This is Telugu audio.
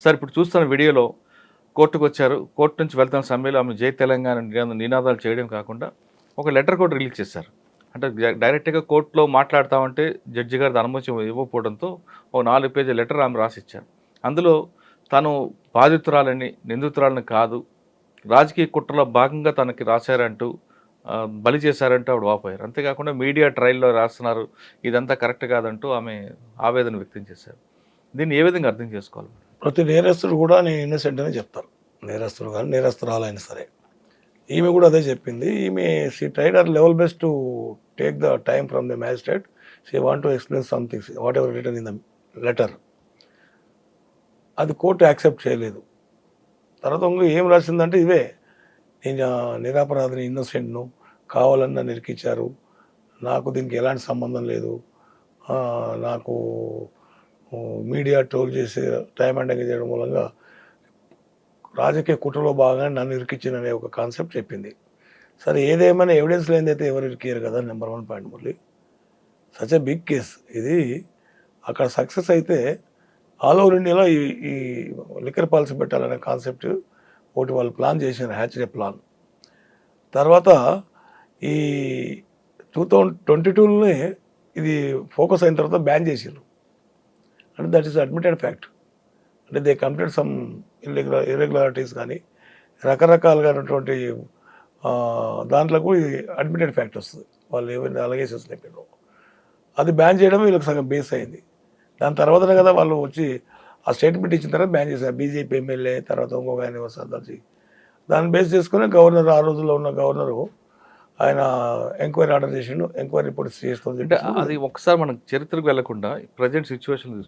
సార్ ఇప్పుడు చూస్తున్న వీడియోలో కోర్టుకు వచ్చారు. కోర్టు నుంచి వెళ్తున్న సమయంలో ఆమె జై తెలంగాణ నినాదాలు చేయడం కాకుండా ఒక లెటర్ కూడా రిలీజ్ చేశారు. అంటే డైరెక్ట్గా కోర్టులో మాట్లాడతామంటే జడ్జి గారి అనుమతి ఇవ్వకపోవడంతో ఒక 4 పేజీల లెటర్ ఆమె రాసిచ్చారు. అందులో తను బాధితురాలని, నిందితురాలని కాదు, రాజకీయ కుట్రలో భాగంగా తనకి రాశారంటూ బలి చేశారంటూ ఆవిడ వాపోయారు. అంతేకాకుండా మీడియా ట్రయల్లో రాస్తున్నారు, ఇదంతా కరెక్ట్ కాదంటూ ఆమె ఆవేదన వ్యక్తం చేశారు. దీన్ని ఏ విధంగా అర్థం చేసుకోవాలి? ప్రతి నేరస్తుడు కూడా నేను ఇన్నోసెంట్ అని చెప్తారు. నేరస్తుడు కానీ నేరస్తురాలైనా సరే. ఈమె కూడా అదే చెప్పింది. ఈమె she tried her level best to take the time from the magistrate. She want to explain somethings whatever return in the letter. అది కోర్టు యాక్సెప్ట్ చేయలేదు. తర్వాత ఏం రాసిందంటే ఇవే, నేను నిరపరాధిని, ఇన్నోసెంట్ను, కావాలని నన్ను ఇరికిచ్చారు, నాకు దీనికి ఎలాంటి సంబంధం లేదు, నాకు మీడియా ట్రోల్ చేసి టైం అండ్ చేయడం మూలంగా రాజకీయ కుట్రలో భాగంగా నన్ను ఇరికిచ్చిందనే ఒక కాన్సెప్ట్ చెప్పింది. సరే, ఏదేమైనా ఎవిడెన్స్ లేనిదైతే ఎవరు ఇరికియరు కదా. Number 1 point Murali, such a big case ఇది. అక్కడ సక్సెస్ అయితే ఆల్ ఓవర్ ఇండియాలో ఈ లిక్కర్ పాలసీ పెట్టాలనే కాన్సెప్ట్ ఒకటి వాళ్ళు ప్లాన్ చేసిన హ్యాచరీ ప్లాన్. తర్వాత ఈ 2022లోనే ఇది ఫోకస్ అయిన తర్వాత బ్యాన్ చేసారు. అంటే దట్ ఈస్ అడ్మిటెడ్ ఫ్యాక్ట్. అంటే దే కమిటెడ్ సమ్ ఇర్రెగ్యులారిటీస్ కానీ రకరకాలుగానటువంటి దాంట్లో కూడా ఇది అడ్మిటెడ్ ఫ్యాక్ట్ వస్తుంది. వాళ్ళు ఏమైనా అలగేషన్స్ చెప్పారు, అది బ్యాన్ చేయడం వీళ్ళకి సగం బేస్ అయింది. దాని తర్వాతనే కదా వాళ్ళు వచ్చి ఆ స్టేట్మెంట్ ఇచ్చిన తర్వాత బ్యాన్ చేశారు. బీజేపీ ఎమ్మెల్యే, తర్వాత ఇంకొక ఆయన వస్తుంది. దాన్ని బేస్ చేసుకుని గవర్నర్, ఆ రోజుల్లో ఉన్న గవర్నరు, ఆయన ఎంక్వైరీ ఆర్డర్ చేసిండు. ఎంక్వైరీ రిపోర్ట్ చేస్తుంది. అంటే అది ఒకసారి మనం చరిత్రకు వెళ్లకుండా ప్రజెంట్ సిచ్యువేషన్